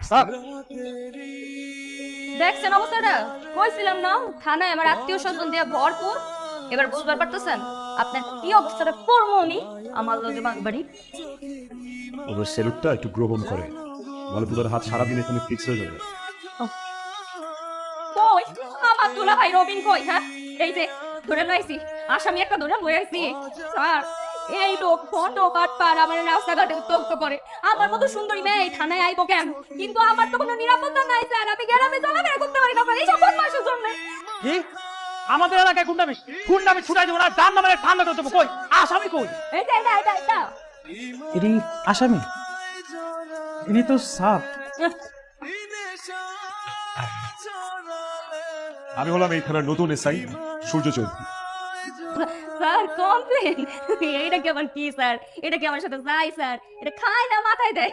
Sir দেখছেন অবস্থাটা? কইছিলাম না থানায় আমার আত্মীয় স্বজন দিয়ে ভরপুর। এবার বুঝবার পারতেছেন আপনার কি অবস্থাটা করবো আমি? আমার লগে বাগবাড়ি ওদের সেলুটটা একটু গ্রহণ করে, বলে তোদের হাত সারাদিন এখানে ফিক্স হয়ে যাবে। কই আমার দুলা ভাই রবিন কই? হ্যাঁ এই যে ধরে লাইছি, আসামি একটা ধরে লই আইছি। স্যার এই লোক ফটো কাটপার আমার রাস্তাঘাটে উত্তক্ত করে, আমার মতো সুন্দরী মেয়ে এই থানায় আইবো কেন? কিন্তু আমার তো কোনো নিরাপত্তা নাই স্যার, আমি গ্রামে চলাফেরা করতে পারি না এই সব বদমাশের জন্য। কি আমাদের এলাকায় গুন্ডামি গুন্ডামি ছুটাই দেবো না, ডান নামের ঠান্ডা করে দেবো। কই আসামি কই? এটা ইনি আসামি? ইনি তো সাপ। আমি হলাম এই থানার নতুন SI Surya Chowdhury. Sir complaint? এটা কি আমার কি স্যার? এটা কি আমার সাথে যাই স্যার? এটা খায় না মাথায় দেয়?